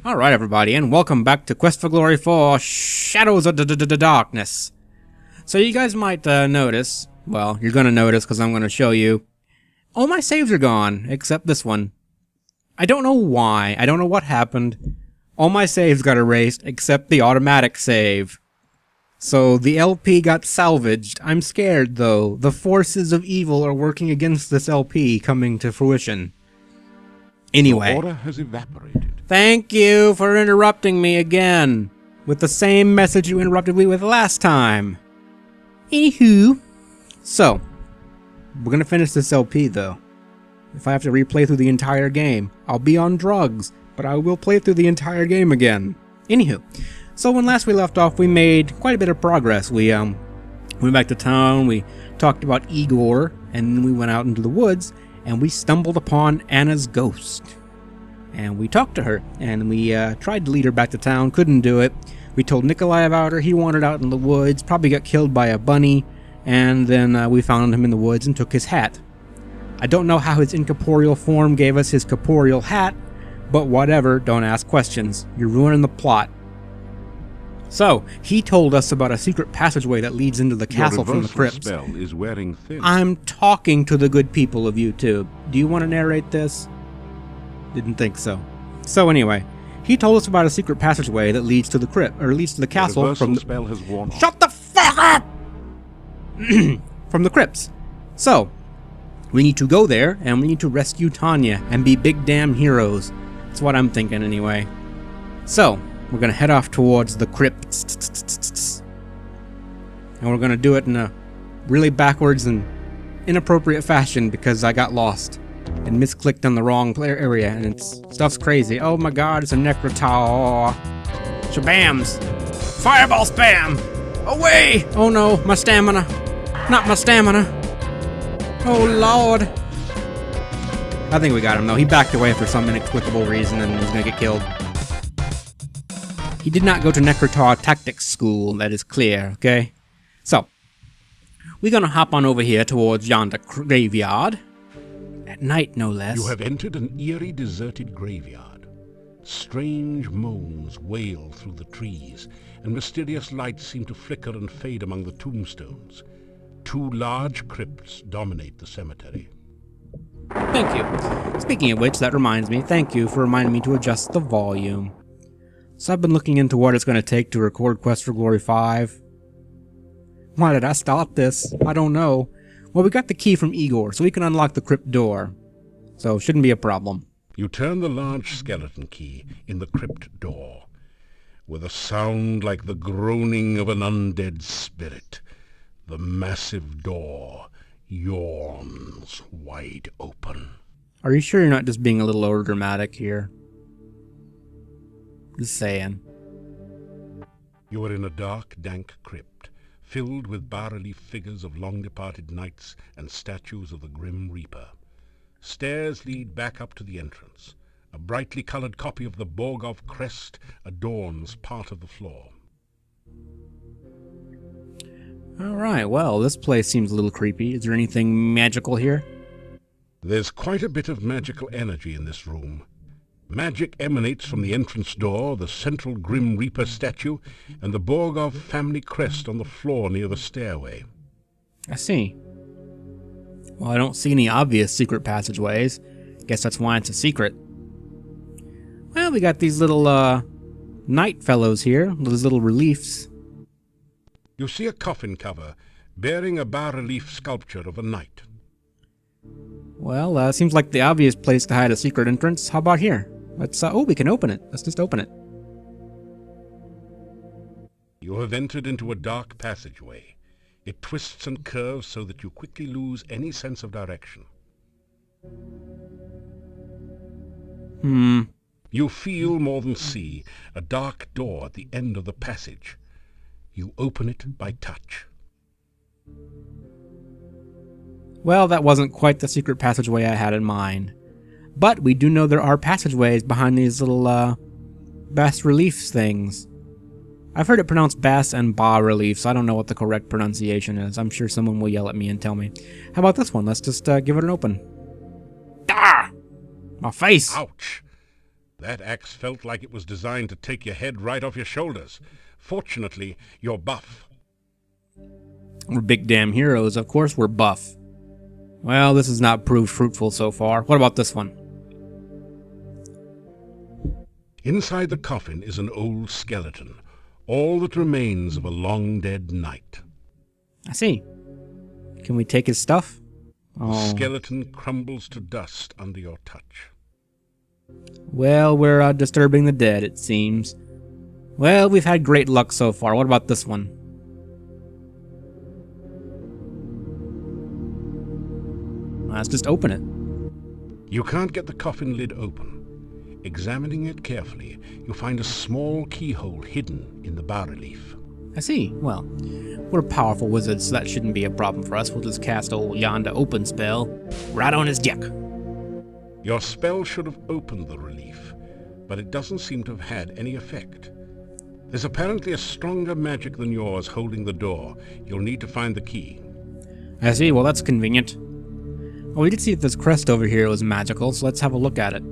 Alright everybody, and welcome back to Quest for Glory 4 Shadows of Darkness. So you guys might notice, well, you're gonna notice because I'm gonna show you, all my saves are gone, except this one. I don't know why, I don't know what happened. All my saves got erased, except the automatic save. So the LP got salvaged. I'm scared though. The forces of evil are working against this LP coming to fruition. Anyway. The order has evaporated. Thank you for interrupting me again, with the same message you interrupted me with last time. Anywho, so, we're gonna finish this LP though. If I have to replay through the entire game, I'll be on drugs, but I will play through the entire game again. Anywho, so when last we left off, we made quite a bit of progress. We went back to town, we talked about Igor, and then we went out into the woods, and we stumbled upon Anna's ghost. And we talked to her, and we tried to lead her back to town, couldn't do it. We told Nikolai about her, he wandered out in the woods, probably got killed by a bunny, and then we found him in the woods and took his hat. I don't know how his incorporeal form gave us his corporeal hat, but whatever, don't ask questions. You're ruining the plot. So, he told us about a secret passageway that leads into the castle from the crypts. Spell is wearing thin. I'm talking to the good people of YouTube. Do you want to narrate this? Didn't think so. So anyway, he told us about a secret passageway that leads to the crypt, or leads to the castle from the... spell has worn Shut the fuck up! From the crypts. So, we need to go there, and we need to rescue Tanya, and be big damn heroes. That's what I'm thinking anyway. So, we're gonna head off towards the crypts. And we're gonna do it in a really backwards and inappropriate fashion because I got lost and misclicked on the wrong player area, and stuff's crazy. Oh my god, it's a Necrotar. Shabams! Fireball spam! Away! Oh no, my stamina. Not my stamina. Oh lord. I think we got him though. He backed away for some inexplicable reason and he's gonna get killed. He did not go to Necrotar Tactics School, that is clear, okay? So, we're gonna hop on over here towards yonder graveyard. At night, no less. You have entered an eerie, deserted graveyard. Strange moans wail through the trees, and mysterious lights seem to flicker and fade among the tombstones. Two large crypts dominate the cemetery. Thank you. Speaking of which, that reminds me, thank you for reminding me to adjust the volume. So I've been looking into what it's going to take to record Quest for Glory 5. Why did I start this? I don't know. Well, we got the key from Igor, so we can unlock the crypt door. So, shouldn't be a problem. You turn the large skeleton key in the crypt door. With a sound like the groaning of an undead spirit, the massive door yawns wide open. Are you sure you're not just being a little overdramatic here? Just saying. You are in a dark, dank crypt, filled with bas-relief figures of long-departed knights and statues of the Grim Reaper. Stairs lead back up to the entrance. A brightly colored copy of the Borgov crest adorns part of the floor. Alright, well, this place seems a little creepy. Is there anything magical here? There's quite a bit of magical energy in this room. Magic emanates from the entrance door, the central Grim Reaper statue, and the Borgov family crest on the floor near the stairway. I see. Well, I don't see any obvious secret passageways. Guess that's why it's a secret. Well, we got these little, knight fellows here, those little reliefs. You see a coffin cover bearing a bas-relief sculpture of a knight. Well, seems like the obvious place to hide a secret entrance. How about here? Let's, oh, we can open it. Let's just open it. You have entered into a dark passageway. It twists and curves so that you quickly lose any sense of direction. You feel more than see a dark door at the end of the passage. You open it by touch. Well, that wasn't quite the secret passageway I had in mind. But we do know there are passageways behind these little, bas-reliefs things. I've heard it pronounced bas and bas-reliefs. I don't know what the correct pronunciation is. I'm sure someone will yell at me and tell me. How about this one? Let's just, give it an open. Ah! My face! Ouch! That axe felt like it was designed to take your head right off your shoulders. Fortunately, you're buff. We're big damn heroes, of course we're buff. Well, this has not proved fruitful so far. What about this one? Inside the coffin is an old skeleton, all that remains of a long-dead knight. I see. Can we take his stuff? The skeleton crumbles to dust under your touch. Well, we're disturbing the dead, it seems. Well, we've had great luck so far. What about this one? Let's just open it. You can't get the coffin lid open. Examining it carefully, you find a small keyhole hidden in the bas-relief. I see. Well, we're powerful wizards, so that shouldn't be a problem for us. We'll just cast old Yonda open spell right on his dick. Your spell should have opened the relief, but it doesn't seem to have had any effect. There's apparently a stronger magic than yours holding the door. You'll need to find the key. I see. Well, that's convenient. Well, we did see that this crest over here was magical, so let's have a look at it.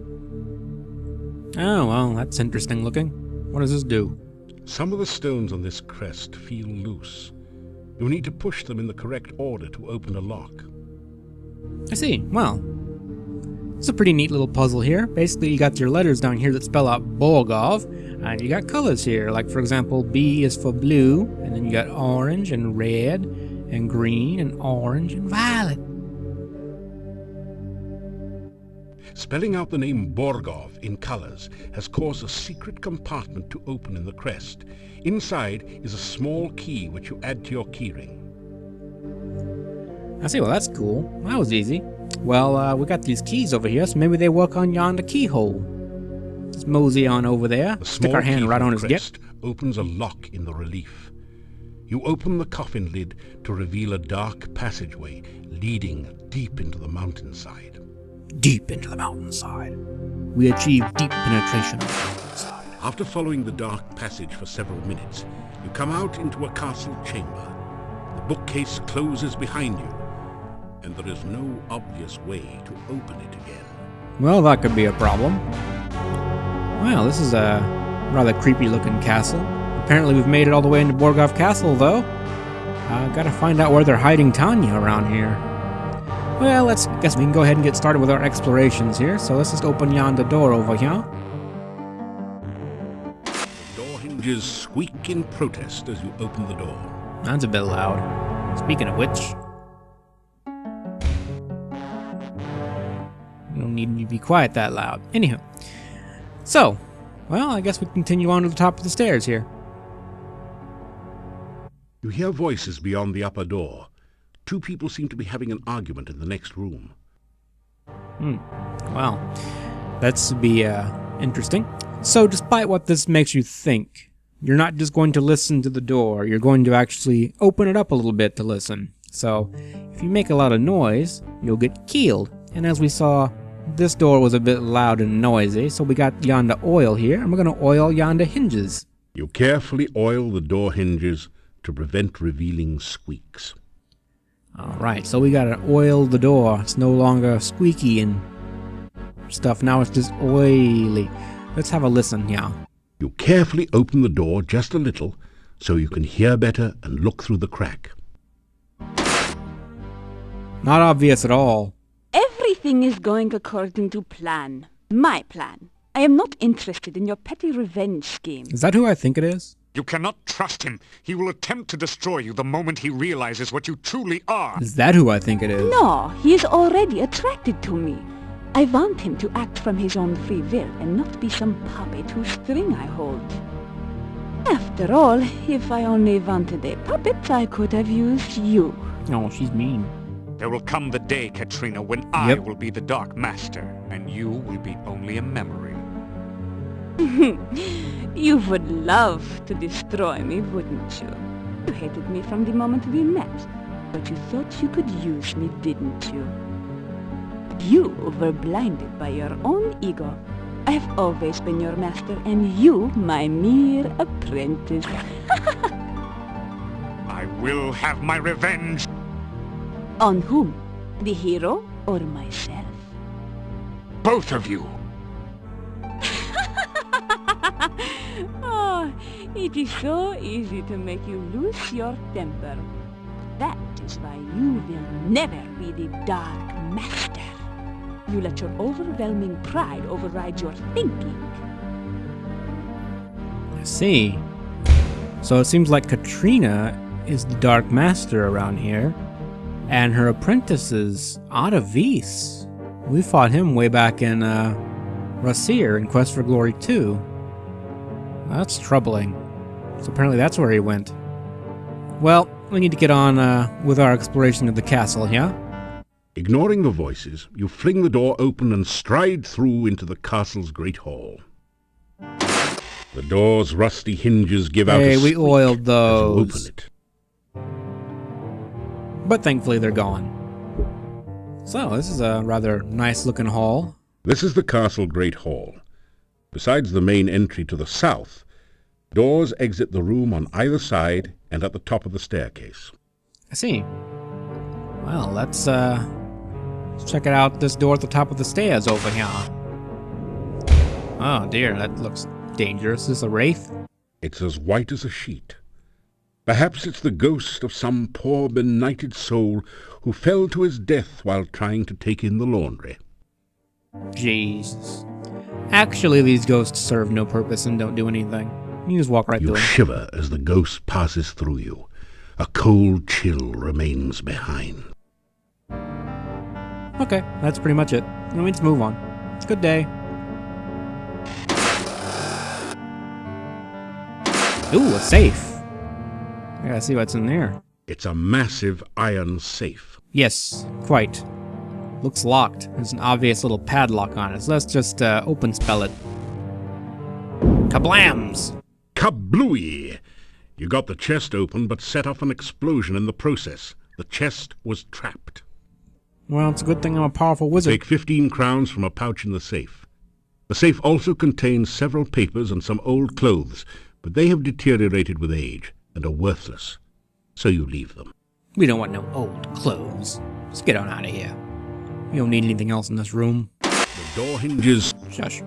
Oh, well, that's interesting looking. What does this do? Some of the stones on this crest feel loose. You'll need to push them in the correct order to open a lock. I see. Well, it's a pretty neat little puzzle here. Basically, you got your letters down here that spell out Borgov, and you got colors here. Like, for example, B is for blue, and then you got orange and red and green and orange and violet. Spelling out the name Borgov in colors has caused a secret compartment to open in the crest. Inside is a small key which you add to your keyring. I see. Well, that's cool. That was easy. Well, we got these keys over here, so maybe they work on yonder keyhole. Let's mosey on over there. Stick our hand right on his dick. Opens a lock in the relief. You open the coffin lid to reveal a dark passageway leading deep into the mountainside. Deep into the mountainside. We achieve deep penetration of the mountainside. After following the dark passage for several minutes, you come out into a castle chamber. The bookcase closes behind you, and there is no obvious way to open it again. Well, that could be a problem. Well, this is a rather creepy looking castle. Apparently we've made it all the way into Borgov Castle, though. Gotta find out where they're hiding Tanya around here. Well, guess we can go ahead and get started with our explorations here. So let's just open yonder door over here. The door hinges squeak in protest as you open the door. That's a bit loud. Speaking of which, you don't need me to be quiet that loud. Anyhow, so, well, I guess we continue on to the top of the stairs here. You hear voices beyond the upper door. Two people seem to be having an argument in the next room. Well, that's be interesting. So, despite what this makes you think, you're not just going to listen to the door, you're going to actually open it up a little bit to listen. So, if you make a lot of noise, you'll get killed. And as we saw, this door was a bit loud and noisy, so we got yonder oil here, and we're going to oil yonder hinges. You carefully oil the door hinges to prevent revealing squeaks. Alright, so we gotta oil the door. It's no longer squeaky and stuff, now it's just oily. Let's have a listen now. You carefully open the door just a little so you can hear better and look through the crack. Not obvious at all. Everything is going according to plan. My plan. I am not interested in your petty revenge scheme. Is that who I think it is? You cannot trust him. He will attempt to destroy you the moment he realizes what you truly are. Is that who I think it is? No, he is already attracted to me. I want him to act from his own free will and not be some puppet whose string I hold. After all, if I only wanted a puppet, I could have used you. Oh, she's mean. There will come the day, Katrina, when I will be the Dark Master, and you will be only a memory. You would love to destroy me, wouldn't you? You hated me from the moment we met, but you thought you could use me, didn't you? You were blinded by your own ego. I have always been your master, and you my mere apprentice. I will have my revenge. On whom? The hero or myself? Both of you. It is so easy to make you lose your temper. That is why you will never be the Dark Master. You let your overwhelming pride override your thinking. I see. So it seems like Katrina is the Dark Master around here, and her apprentice is Vis. We fought him way back in Rasir in Quest for Glory 2. That's troubling. So apparently that's where he went. Well, we need to get on with our exploration of the castle, yeah? Ignoring the voices, you fling the door open and stride through into the castle's great hall. The door's rusty hinges give out a Hey, we squeak oiled as those. you open it. But thankfully they're gone. So, this is a rather nice looking hall. This is the castle great hall. Besides the main entry to the south, doors exit the room on either side and at the top of the staircase. I see. Well, let's check it out, this door at the top of the stairs over here. Oh dear, that looks dangerous. Is this a wraith? It's as white as a sheet. Perhaps it's the ghost of some poor benighted soul who fell to his death while trying to take in the laundry. Jesus. Actually, these ghosts serve no purpose and don't do anything. You just walk right You through them. shiver as the ghost passes through you. A cold chill remains behind. Okay, that's pretty much it. Let me just move on. It's a good day. Ooh, a safe. I gotta see what's in there. It's a massive iron safe. Yes, quite. Looks locked. There's an obvious little padlock on it, so let's just open spell it. Kablams! Kablooey! You got the chest open but set off an explosion in the process. The chest was trapped. Well, it's a good thing I'm a powerful wizard. Take 15 crowns from a pouch in the safe. The safe also contains several papers and some old clothes, but they have deteriorated with age and are worthless. So you leave them. We don't want no old clothes. Let's get on out of here. We don't need anything else in this room. The door hinges. Shush.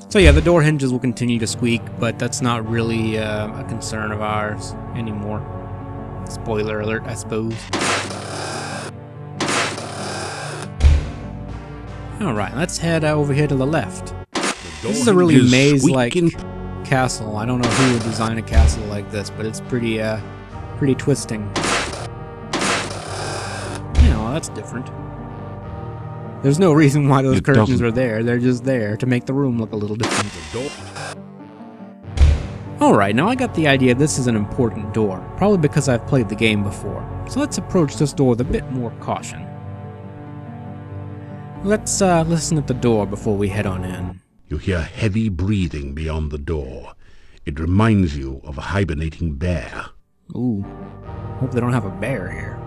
So yeah, the door hinges will continue to squeak, but that's not really a concern of ours anymore. Spoiler alert, I suppose. Alright, let's head over here to the left. This is a really maze-like castle. I don't know who would design a castle like this, but it's pretty twisting. Yeah, well, that's different. There's no reason why those curtains are there. They're just there to make the room look a little different. Alright, now I got the idea this is an important door, probably because I've played the game before. So let's approach this door with a bit more caution. Let's listen at the door before we head on in. You hear heavy breathing beyond the door. It reminds you of a hibernating bear. Ooh, hope they don't have a bear here.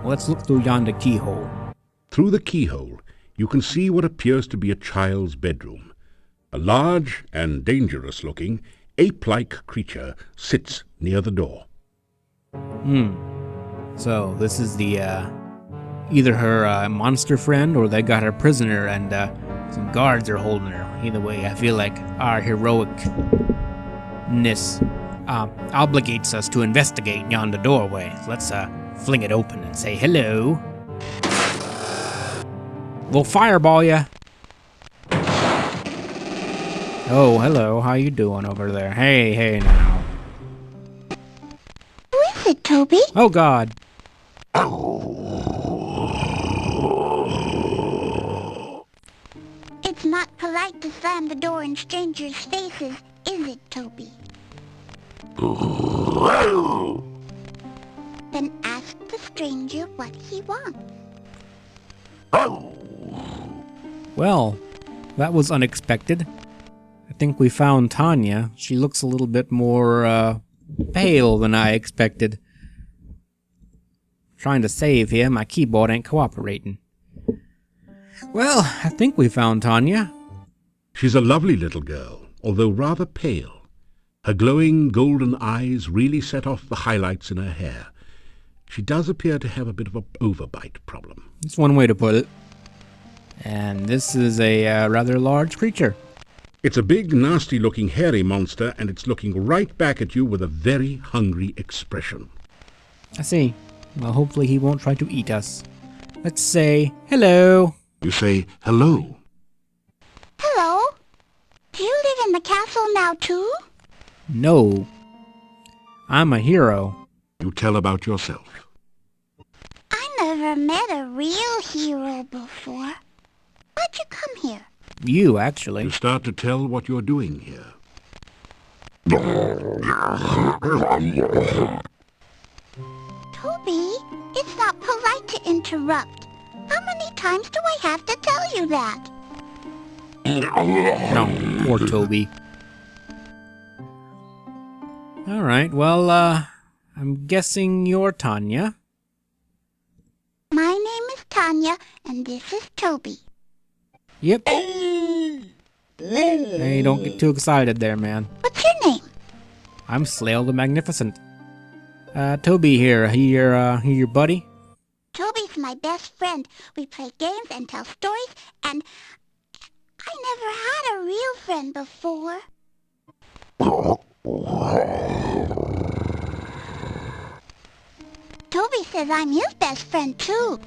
Well, let's look through yonder keyhole. Through the keyhole, you can see what appears to be a child's bedroom. A large and dangerous-looking, ape-like creature sits near the door. So, this is the, either her monster friend or they got her prisoner and some guards are holding her. Either way, I feel like our heroicness obligates us to investigate yonder doorway. So let's fling it open and say hello. We'll fireball ya. Oh, hello. How you doing over there? Hey now. Who is it, Toby? Oh, God. It's not polite to slam the door in strangers' faces, is it, Toby? Then ask the stranger what he wants. Well, that was unexpected. I think we found Tanya. She looks a little bit more, pale than I expected. Trying to save here, my keyboard ain't cooperating. Well, I think we found Tanya. She's a lovely little girl, although rather pale. Her glowing golden eyes really set off the highlights in her hair. She does appear to have a bit of an overbite problem. That's one way to put it. And this is a rather large creature. It's a big, nasty-looking, hairy monster, and it's looking right back at you with a very hungry expression. I see. Well, hopefully he won't try to eat us. Let's say hello. You say, hello. Hello? Do you live in the castle now, too? No. I'm a hero. You tell about yourself. I never met a real hero before. Why'd you come here? You, actually. You start to tell what you're doing here. Toby, it's not polite to interrupt. How many times do I have to tell you that? No, poor Toby. Alright, well, I'm guessing you're Tanya. My name is Tanya, and this is Toby. Yep. Hey, don't get too excited there, man. What's your name? I'm Slail the Magnificent. Toby here. He your buddy? Toby's my best friend. We play games and tell stories, and I never had a real friend before. Toby says I'm his best friend, too.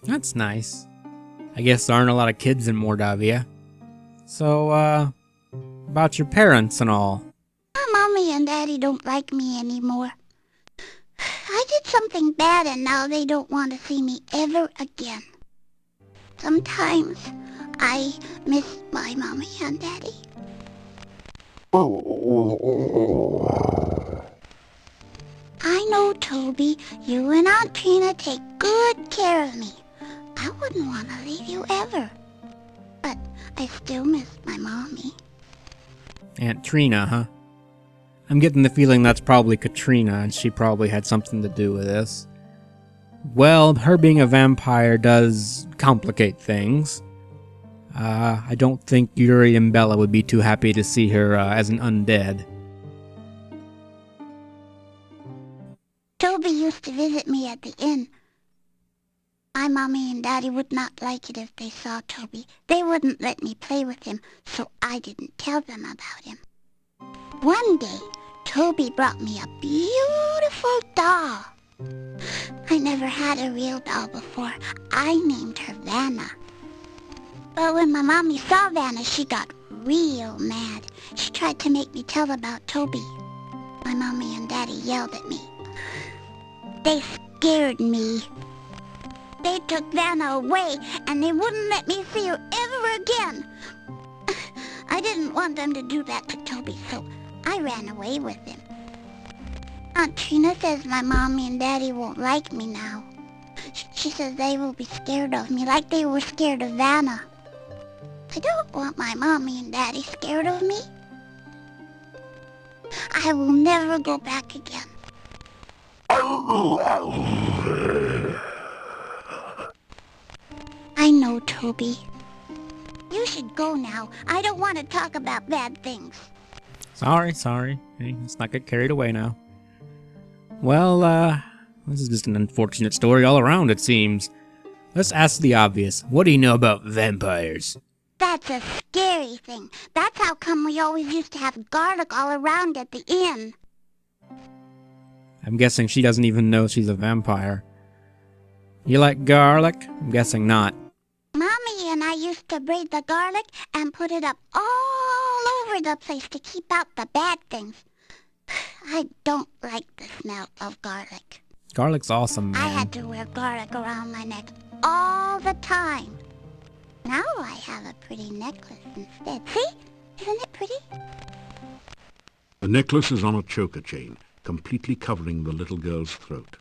That's nice. I guess there aren't a lot of kids in Mordavia. So, about your parents and all. My mommy and daddy don't like me anymore. I did something bad and now they don't want to see me ever again. Sometimes I miss my mommy and daddy. I know, Toby, you and Aunt Trina take good care of me. I wouldn't want to leave you ever. But I still miss my mommy. Aunt Trina, huh? I'm getting the feeling that's probably Katrina, and she probably had something to do with this. Well, her being a vampire does complicate things. I don't think Yuri and Bella would be too happy to see her as an undead. Toby used to visit me at the inn. My mommy and daddy would not like it if they saw Toby. They wouldn't let me play with him, so I didn't tell them about him. One day, Toby brought me a beautiful doll. I never had a real doll before. I named her Vanna. But when my mommy saw Vanna, she got real mad. She tried to make me tell about Toby. My mommy and daddy yelled at me. They scared me. They took Vanna away, and they wouldn't let me see her ever again. I didn't want them to do that to Toby, so I ran away with him. Aunt Trina says my mommy and daddy won't like me now. She says they will be scared of me like they were scared of Vanna. I don't want my mommy and daddy scared of me. I will never go back again. I know, Toby. You should go now. I don't want to talk about bad things. Sorry. Hey, let's not get carried away now. Well, this is just an unfortunate story all around, it seems. Let's ask the obvious. What do you know about vampires? That's a scary thing. That's how come we always used to have garlic all around at the inn. I'm guessing she doesn't even know she's a vampire. You like garlic? I'm guessing not. Mommy and I used to braid the garlic and put it up all over the place to keep out the bad things. I don't like the smell of garlic. Garlic's awesome, man. I had to wear garlic around my neck all the time. Now I have a pretty necklace instead. See? Isn't it pretty? The necklace is on a choker chain, completely covering the little girl's throat.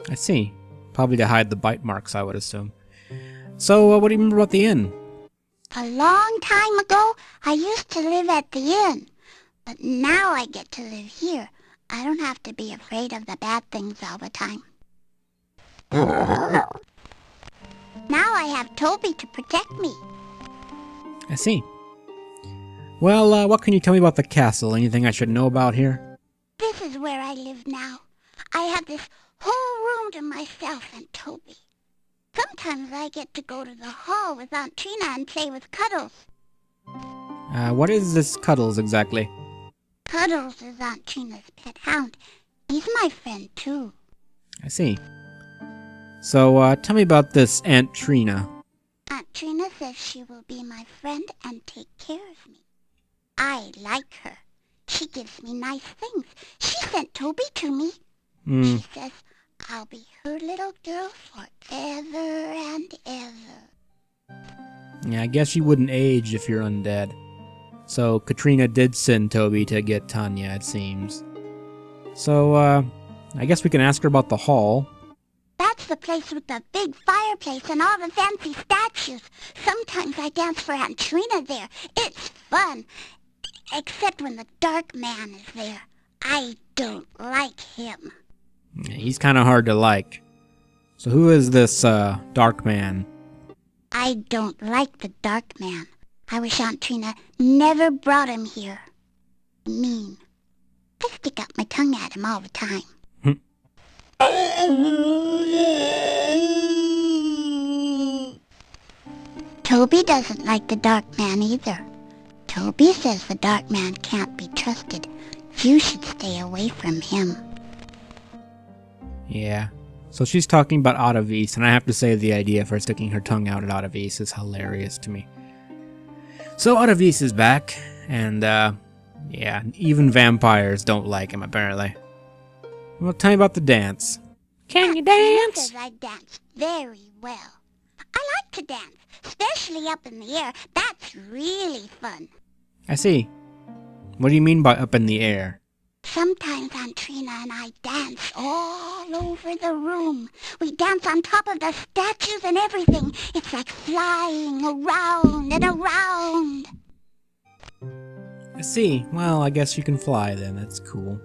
I see. Probably to hide the bite marks, I would assume. So, what do you remember about the inn? A long time ago, I used to live at the inn. But now I get to live here. I don't have to be afraid of the bad things all the time. Now I have Toby to protect me. I see. Well, what can you tell me about the castle? Anything I should know about here? This is where I live now. I have this whole room to myself and Toby. Sometimes I get to go to the hall with Aunt Trina and play with Cuddles. What is this Cuddles exactly? Cuddles is Aunt Trina's pet hound. He's my friend, too. I see. So, tell me about this Aunt Trina. Aunt Trina says she will be my friend and take care of me. I like her. She gives me nice things. She sent Toby to me. She says I'll be her little girl forever and ever. Yeah, I guess you wouldn't age if you're undead. So, Katrina did send Toby to get Tanya, it seems. So, I guess we can ask her about the hall. That's the place with the big fireplace and all the fancy statues. Sometimes I dance for Aunt Trina there. It's fun. Except when the dark man is there. I don't like him. Yeah, he's kind of hard to like. So who is this, dark man? I don't like the dark man. I wish Aunt Trina never brought him here. Mean. I stick out my tongue at him all the time. Toby doesn't like the dark man either. Toby says the dark man can't be trusted. You should stay away from him. Yeah. So she's talking about Ottavice, and I have to say the idea for sticking her tongue out at Ottavice is hilarious to me. So Ottavice is back, and, yeah, even vampires don't like him, apparently. Well, tell me about the dance. Can you dance? Says I dance very well. I like to dance, especially up in the air. That's really fun. I see. What do you mean by up in the air? Sometimes Aunt Trina and I dance all over the room. We dance on top of the statues and everything. It's like flying around and around. I see. Well, I guess you can fly then. That's cool.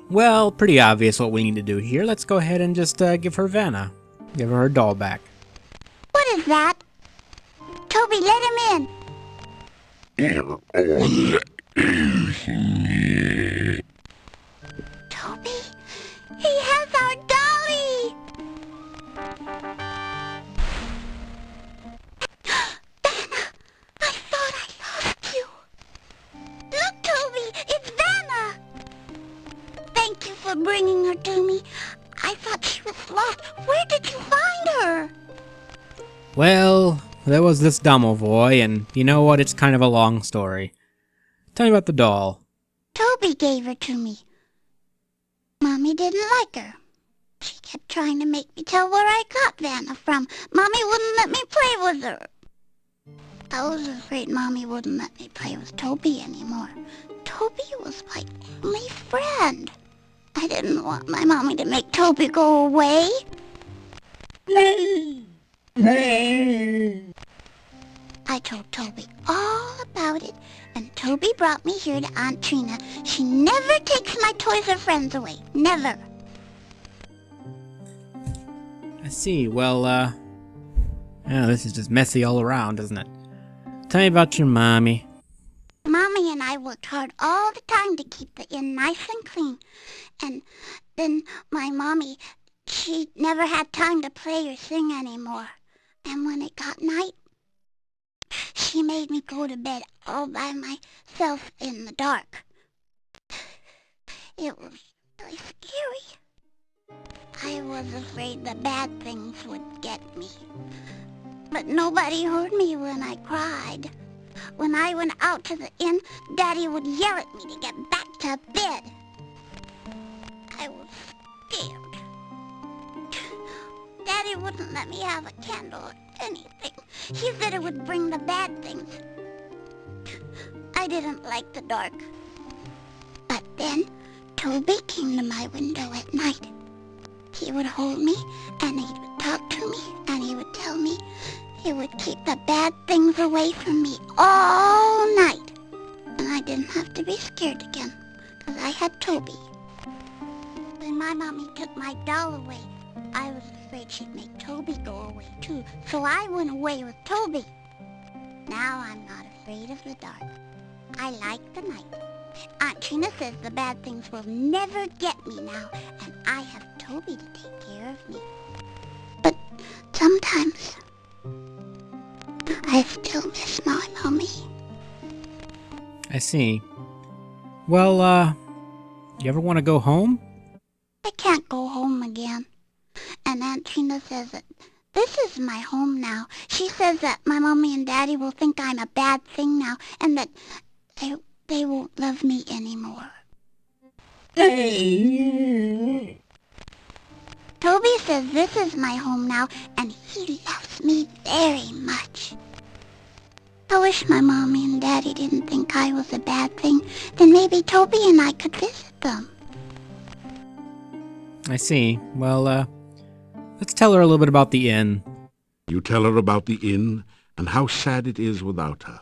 Well, pretty obvious what we need to do here. Let's go ahead and just give her Vanna. Give her doll back. What is that? Toby, let him in. Toby, he has our dolly. Vanna, I thought I lost you. Look, Toby, it's Vanna. Thank you for bringing her to me. I thought she was lost. Where did you find her? Well, there was this domovoy, and you know what? It's kind of a long story. Tell me about the doll. Toby gave her to me. Mommy didn't like her. She kept trying to make me tell where I got Vanna from. Mommy wouldn't let me play with her. I was afraid Mommy wouldn't let me play with Toby anymore. Toby was my only friend. I didn't want my mommy to make Toby go away. I told Toby all about it, and Toby brought me here to Aunt Trina. She never takes my toys or friends away. Never. I see. Well, yeah, this is just messy all around, isn't it? Tell me about your mommy. Mommy and I worked hard all the time to keep the inn nice and clean. And then my mommy, she never had time to play or sing anymore. And when it got night, she made me go to bed all by myself in the dark. It was really scary. I was afraid the bad things would get me. But nobody heard me when I cried. When I went out to the inn, Daddy would yell at me to get back to bed. I was scared. Daddy wouldn't let me have a candle or anything. He said it would bring the bad things. I didn't like the dark. But then, Toby came to my window at night. He would hold me, and he would talk to me, and he would tell me he would keep the bad things away from me all night. And I didn't have to be scared again, because I had Toby. When my mommy took my doll away, I was afraid she'd make Toby go away too, so I went away with Toby. Now I'm not afraid of the dark. I like the night. Aunt Trina says the bad things will never get me now, and I have Toby to take care of me. sometimes I still miss my mommy. I see. Well, you ever want to go home? I can't go home again. And Aunt Trina says that this is my home now. She says that my mommy and daddy will think I'm a bad thing now, and that they won't love me anymore. Toby says this is my home now, and he loves me very much. I wish my mommy and daddy didn't think I was a bad thing. Then maybe Toby and I could visit them. I see. Well, let's tell her a little bit about the inn. You tell her about the inn and how sad it is without her.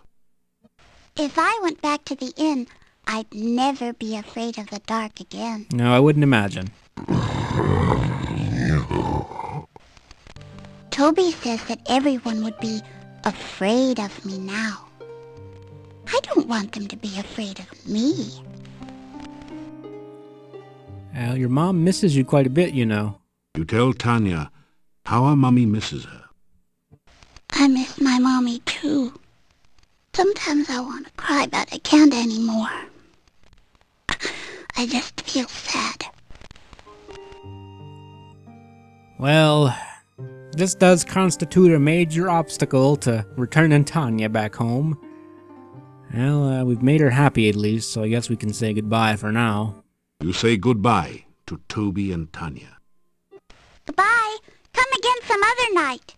If I went back to the inn, I'd never be afraid of the dark again. No, I wouldn't imagine. Toby says that everyone would be afraid of me now. I don't want them to be afraid of me. Well, your mom misses you quite a bit, you know. You tell Tanya how her mummy misses her. I miss my mommy too. Sometimes I want to cry, but I can't anymore. I just feel sad. Well, this does constitute a major obstacle to returning Tanya back home. Well, we've made her happy at least, so I guess we can say goodbye for now. You say goodbye to Toby and Tanya. Goodbye. Come again some other night.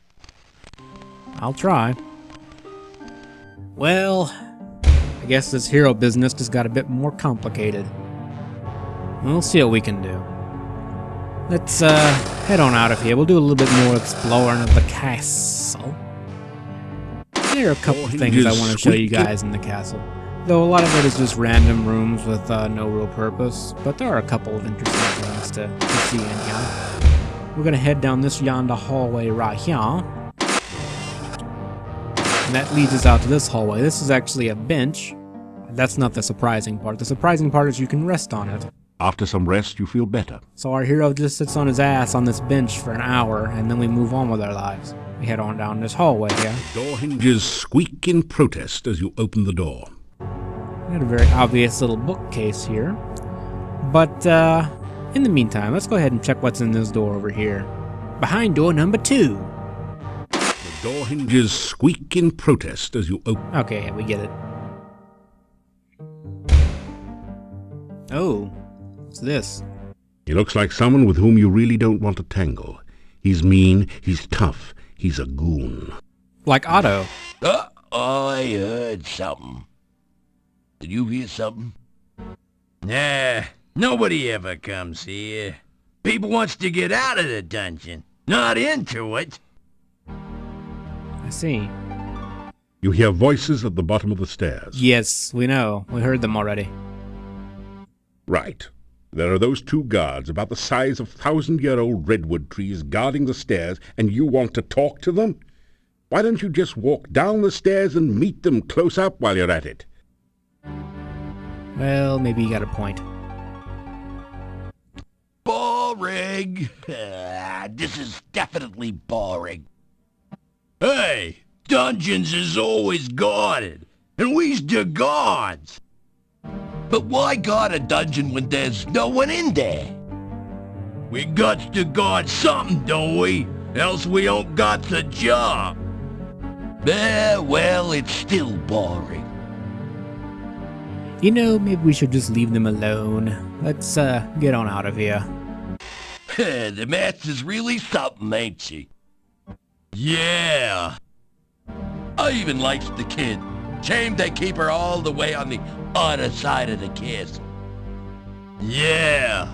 I'll try. Well, I guess this hero business just got a bit more complicated. We'll see what we can do. Let's head on out of here. We'll do a little bit more exploring of the castle. There are a couple of things I want to show you guys in the castle. Though a lot of it is just random rooms with no real purpose. But there are a couple of interesting things to see in here. We're going to head down this yonder hallway right here. And that leads us out to this hallway. This is actually a bench. That's not the surprising part. The surprising part is you can rest on it. After some rest, you feel better. So our hero just sits on his ass on this bench for an hour, and then we move on with our lives. We head on down this hallway here. Door hinges squeak in protest as you open the door. We got a very obvious little bookcase here. But, in the meantime, let's go ahead and check what's in this door over here. Behind door number 2. The door hinges squeak in protest as you open... Okay, we get it. Oh, what's this? He looks like someone with whom you really don't want to tangle. He's mean, he's tough, he's a goon. Like Otto. I heard something. Did you hear something? Nah, nobody ever comes here. People wants to get out of the dungeon, not into it. I see. You hear voices at the bottom of the stairs. Yes, we know. We heard them already. Right. There are those 2 guards about the size of 1,000-year-old redwood trees guarding the stairs, and you want to talk to them? Why don't you just walk down the stairs and meet them close up while you're at it? Well, maybe you got a point. Boring. This is definitely boring. Hey, dungeons is always guarded, and we's the guards. But why guard a dungeon when there's no one in there? We got to guard something, don't we? Else we don't got the job. Well, it's still boring. You know, maybe we should just leave them alone. Let's, get on out of here. The master's really something, ain't she? Yeah. I even likes the kid. Shame they keep her all the way on the other side of the castle. Yeah.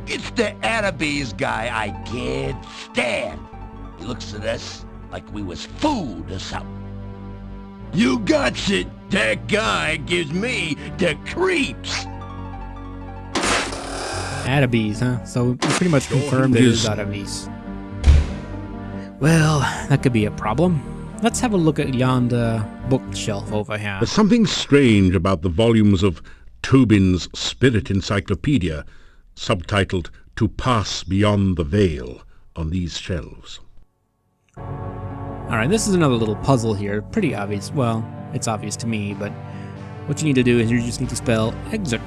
It's the Annabes guy I can't stand. He looks at us like we was food or something. You got it. That guy gives me the creeps. Annabes, huh? So we pretty much confirmed it is Annabes. Well, that could be a problem. Let's have a look at yonder bookshelf over here. There's something strange about the volumes of Tobin's Spirit Encyclopedia, subtitled To Pass Beyond the Veil, on these shelves. Alright, this is another little puzzle here. Pretty obvious. Well, it's obvious to me, but what you need to do is you just need to spell exit.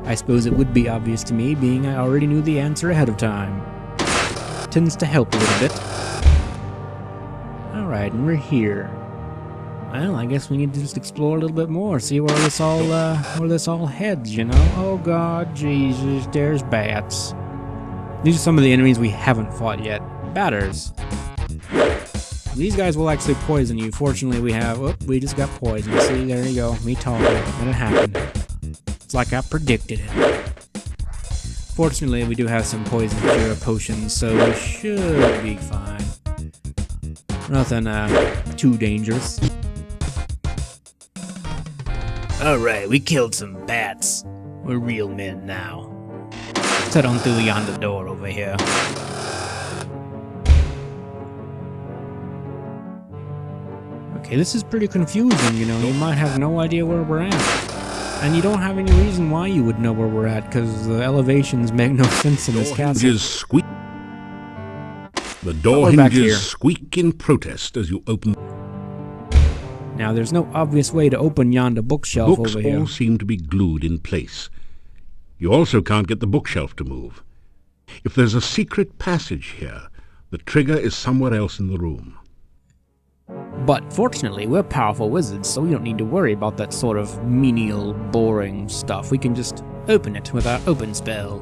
I suppose it would be obvious to me, being I already knew the answer ahead of time. Tends to help a little bit. Alright, and we're here. Well, I guess we need to just explore a little bit more, see where this all heads, you know? Oh god, Jesus, there's bats. These are some of the enemies we haven't fought yet. Batters. These guys will actually poison you. Fortunately, we just got poisoned. See, there you go. Me talking, and it happened. It's like I predicted it. Fortunately, we do have some poison cure potions, so we should be fine. Nothing, too dangerous. Alright, we killed some bats. We're real men now. Let's head on through yonder door over here. Okay, this is pretty confusing, you know. You might have no idea where we're at. And you don't have any reason why you would know where we're at, because the elevations make no sense in this castle. The door hinges squeak in protest as you open. Now, there's no obvious way to open yonder bookshelf over here. Books all seem to be glued in place. You also can't get the bookshelf to move. If there's a secret passage here, the trigger is somewhere else in the room. But fortunately, we're powerful wizards, so we don't need to worry about that sort of menial, boring stuff. We can just open it with our open spell.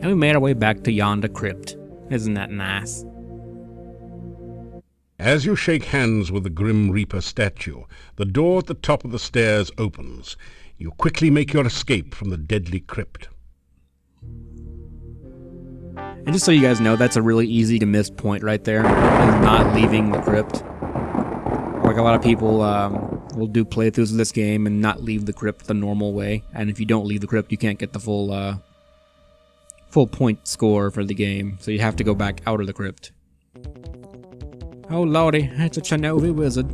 And we made our way back to yonder crypt. Isn't that nice? As you shake hands with the Grim Reaper statue, the door at the top of the stairs opens. You quickly make your escape from the deadly crypt. And just so you guys know, that's a really easy to miss point right there, is not leaving the crypt. Like a lot of people will do playthroughs of this game and not leave the crypt the normal way, and if you don't leave the crypt, you can't get the full point score for the game, so you have to go back out of the crypt. Oh lordy, it's a Chernobyl wizard.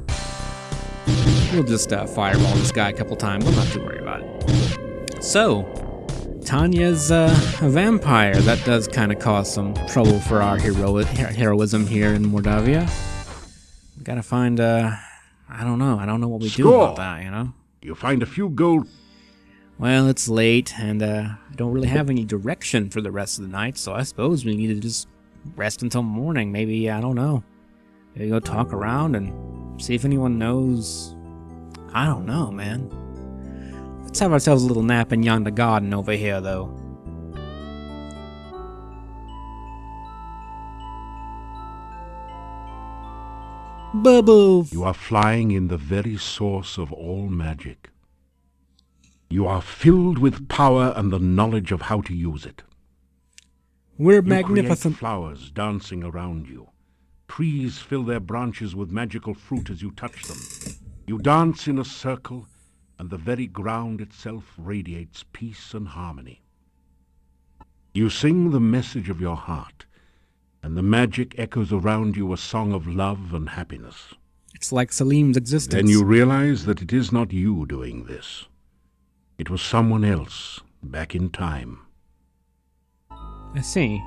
We'll just fireball this guy a couple times, I'm not too worried about it. So, Tanya's a vampire. That does kind of cause some trouble for our heroism here in Mordavia. We gotta find, I don't know what we do about that, you know? You find a few gold... Well, it's late, and I don't really have any direction for the rest of the night, so I suppose we need to just rest until morning. Maybe, I don't know. Maybe go talk around and see if anyone knows. I don't know, man. Let's have ourselves a little nap in yonder garden over here, though. Bubbles! You are flying in the very source of all magic. You are filled with power and the knowledge of how to use it. We're You magnificent. create flowers dancing around you. Trees fill their branches with magical fruit as you touch them. You dance in a circle, and the very ground itself radiates peace and harmony. You sing the message of your heart, and the magic echoes around you a song of love and happiness. It's like Salim's existence. Then you realize that it is not you doing this. It was someone else, back in time. I see.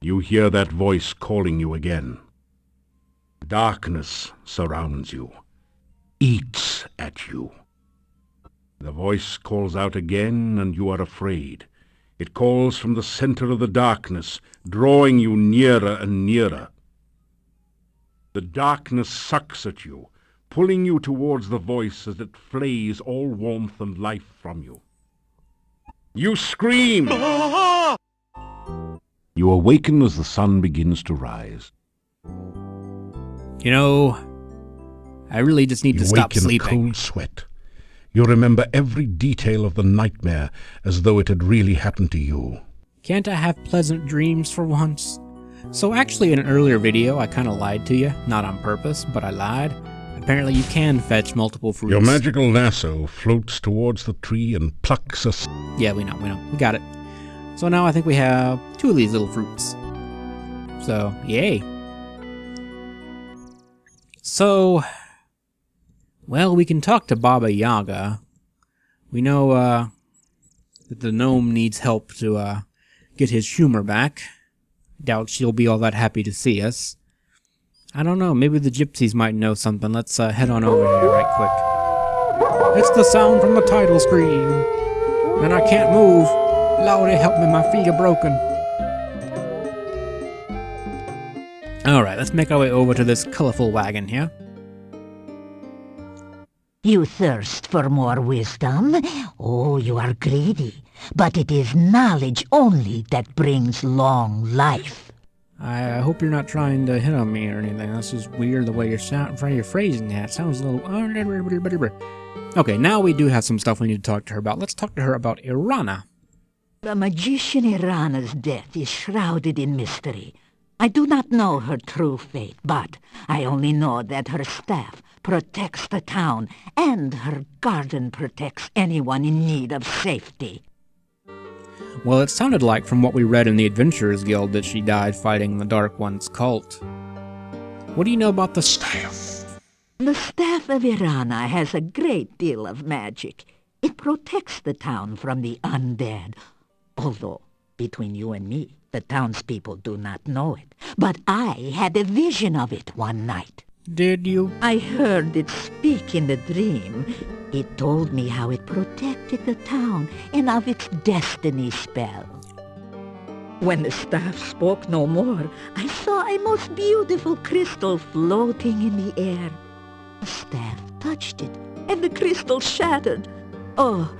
You hear that voice calling you again. Darkness surrounds you, eats at you. The voice calls out again, and you are afraid. It calls from the center of the darkness, drawing you nearer and nearer. The darkness sucks at you, pulling you towards the voice as it flays all warmth and life from you. You scream! You awaken as the sun begins to rise. You know, I really just need to stop You wake in a sleeping. cold sweat. You remember every detail of the nightmare as though it had really happened to you. Can't I have pleasant dreams for once? So actually in an earlier video I kinda lied to you, not on purpose, but I lied. Apparently you can fetch multiple fruits. Your magical lasso floats towards the tree and plucks a... Yeah, we know, we got it. So now I think we have 2 of these little fruits. So, yay. So, Well, we can talk to Baba Yaga. We know, that the gnome needs help to, get his humor back. Doubt she'll be all that happy to see us. I don't know, maybe the gypsies might know something. Let's, head on over here right quick. It's the sound from the title screen. And I can't move. Lordy help me, my feet are broken. Alright, let's make our way over to this colorful wagon here. You thirst for more wisdom? Oh, you are greedy. But it is knowledge only that brings long life. I hope you're not trying to hit on me or anything. That's just weird the way you're phrasing that. It sounds a little... Okay, now we do have some stuff we need to talk to her about. Let's talk to her about Irana. The magician Irana's death is shrouded in mystery. I do not know her true fate, but I only know that her staff protects the town, and her garden protects anyone in need of safety. Well, it sounded like from what we read in the Adventurers Guild that she died fighting the Dark One's cult. What do you know about the staff? The staff of Irana has a great deal of magic. It protects the town from the undead, although, between you and me, the townspeople do not know it. But I had a vision of it one night. Did you? I heard it speak in the dream. It told me how it protected the town and of its destiny spell. When the staff spoke no more, I saw a most beautiful crystal floating in the air. The staff touched it, and the crystal shattered. Oh,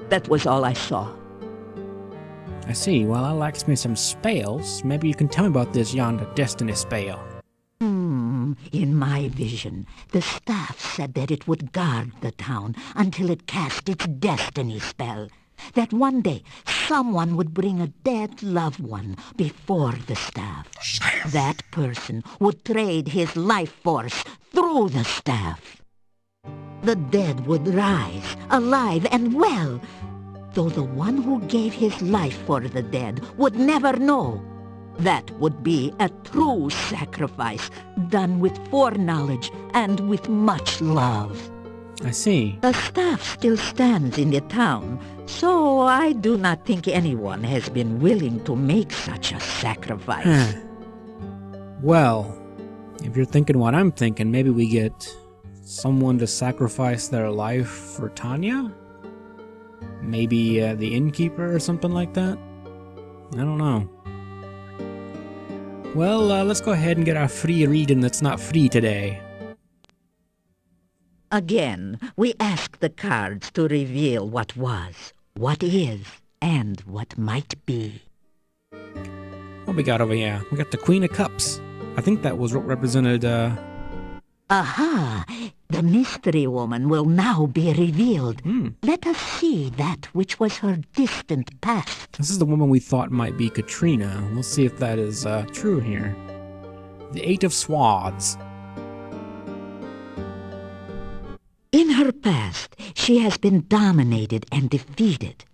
that was all I saw. I see. Well, I likes me some spells. Maybe you can tell me about this yonder destiny spell. In my vision, the staff said that it would guard the town until it cast its destiny spell. That one day, someone would bring a dead loved one before the staff. That person would trade his life force through the staff. The dead would rise, alive and well, though the one who gave his life for the dead would never know. That would be a true sacrifice, done with foreknowledge and with much love. I see. The staff still stands in the town, so I do not think anyone has been willing to make such a sacrifice. Well, if you're thinking what I'm thinking, maybe we get someone to sacrifice their life for Tanya? Maybe the innkeeper or something like that? I don't know. Well, let's go ahead and get our free reading that's not free today. Again, we ask the cards to reveal what was, what is, and what might be. What we got over here? We got the Queen of Cups. I think that was what represented, Aha! The mystery woman will now be revealed. Let us see that which was her distant past. This is the woman we thought might be Katrina. We'll see if that is true here. The Eight of Swords. In her past, she has been dominated and defeated.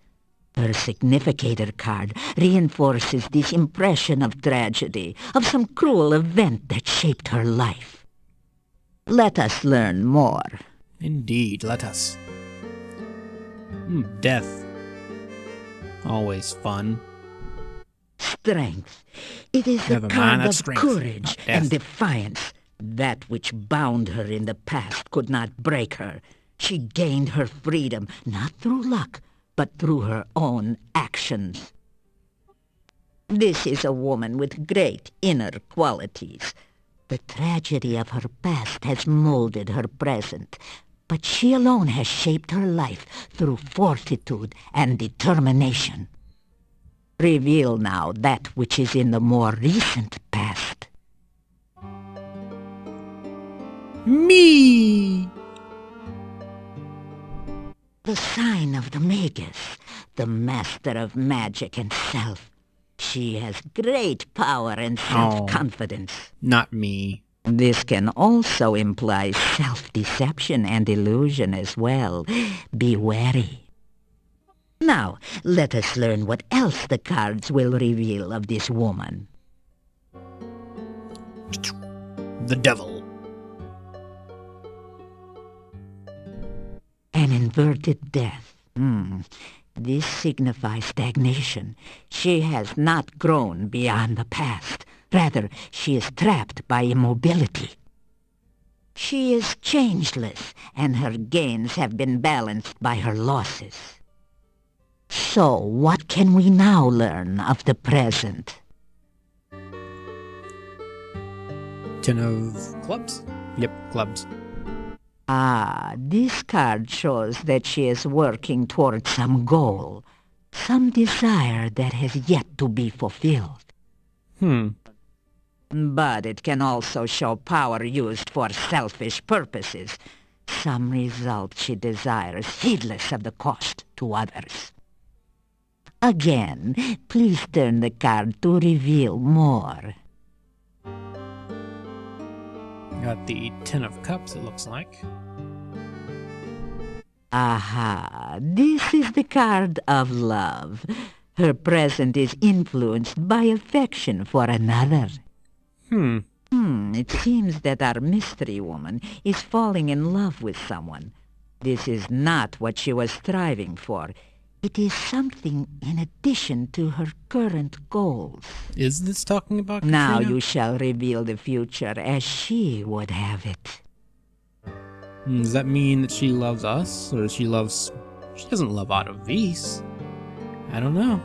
Her significator card reinforces this impression of tragedy, of some cruel event that shaped her life. Let us learn more. Indeed, let us. Death. Always fun. Strength. It is the Never mind, card of that's strength, courage not death. and defiance. That which bound her in the past could not break her. She gained her freedom, not through luck, but through her own actions. This is a woman with great inner qualities. The tragedy of her past has molded her present, but she alone has shaped her life through fortitude and determination. Reveal now that which is in the more recent past. Me! The sign of the Magus, the master of magic and self. She has great power and self-confidence. Not me. This can also imply self-deception and illusion as well. Be wary. Now, let us learn what else the cards will reveal of this woman. The Devil. an inverted death. This signifies stagnation. She has not grown beyond the past. Rather, she is trapped by immobility. She is changeless, and her gains have been balanced by her losses. So, what can we now learn of the present? 10 of clubs? Yep, clubs. This card shows that she is working towards some goal, some desire that has yet to be fulfilled. But it can also show power used for selfish purposes, some result she desires heedless of the cost to others. Again, please turn the card to reveal more. Got the 10 of cups, it looks like. This is the card of love. Her present is influenced by affection for another. It seems that our mystery woman is falling in love with someone. This is not what she was striving for. It is something in addition to her current goals. Is this talking about Katrina? Now you shall reveal the future as she would have it. Does that mean that she loves us? Or she doesn't love Autovis? I don't know.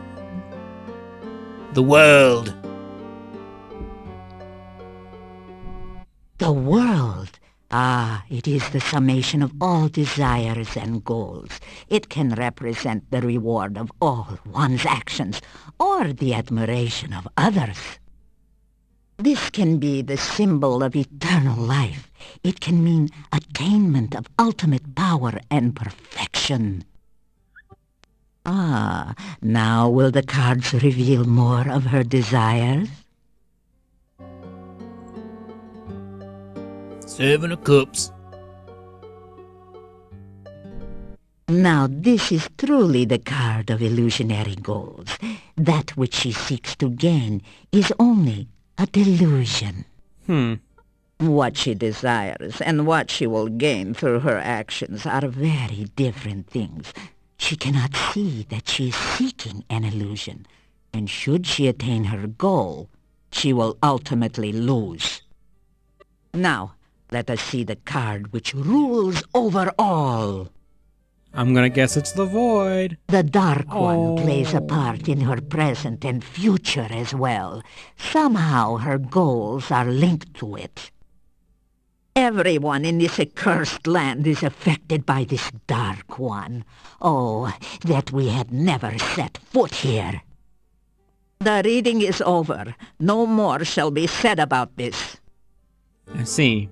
The world! The world! It is the summation of all desires and goals. It can represent the reward of all one's actions, or the admiration of others. This can be the symbol of eternal life. It can mean attainment of ultimate power and perfection. Now will the cards reveal more of her desires? 7 of cups. Now this is truly the card of illusionary goals. That which she seeks to gain is only a delusion. What she desires and what she will gain through her actions are very different things. She cannot see that she is seeking an illusion, and should she attain her goal, she will ultimately lose. Now, let us see the card which rules over all. I'm gonna guess it's the void. The Dark One plays a part in her present and future as well. Somehow her goals are linked to it. Everyone in this accursed land is affected by this Dark One. Oh, that we had never set foot here. The reading is over. No more shall be said about this. I see.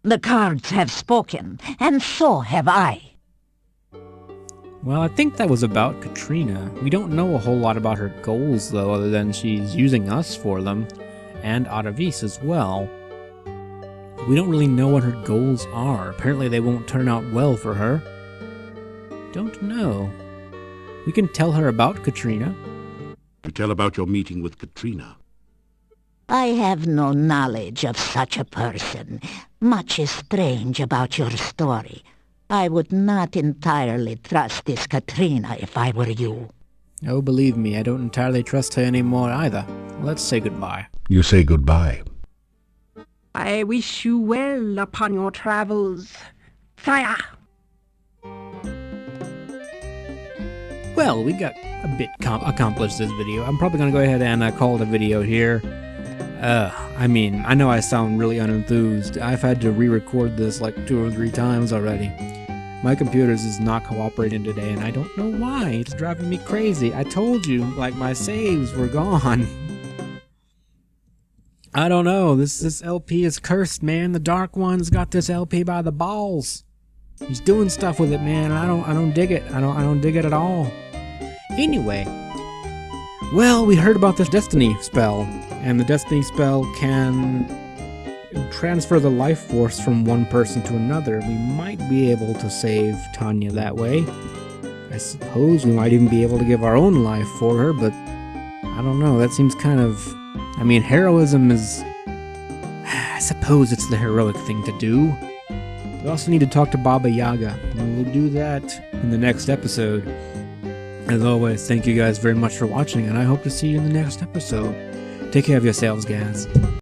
The cards have spoken, and so have I. Well, I think that was about Katrina. We don't know a whole lot about her goals, though, other than she's using us for them, and Autovis as well. We don't really know what her goals are. Apparently they won't turn out well for her. Don't know. We can tell her about Katrina. To tell about your meeting with Katrina. I have no knowledge of such a person. Much is strange about your story. I would not entirely trust this Katrina if I were you. Oh, believe me, I don't entirely trust her anymore either. Let's say goodbye. You say goodbye. I wish you well upon your travels, sire. Well, we got a bit accomplished this video. I'm probably going to go ahead and call it a video here. I mean, I know I sound really unenthused. I've had to re-record this like 2 or 3 times already. My computer is not cooperating today, and I don't know why. It's driving me crazy. I told you, like, my saves were gone. I don't know. This LP is cursed, man. The Dark One's got this LP by the balls. He's doing stuff with it, man. I don't dig it. I don't dig it at all. Anyway, well, we heard about this Destiny spell, and the Destiny spell can transfer the life force from one person to another. We might be able to save Tanya that way. I suppose we might even be able to give our own life for her, but I don't know. That seems kind of... I mean, heroism is... I suppose it's the heroic thing to do. We also need to talk to Baba Yaga, and we'll do that in the next episode. As always, thank you guys very much for watching, and I hope to see you in the next episode. Take care of yourselves, guys.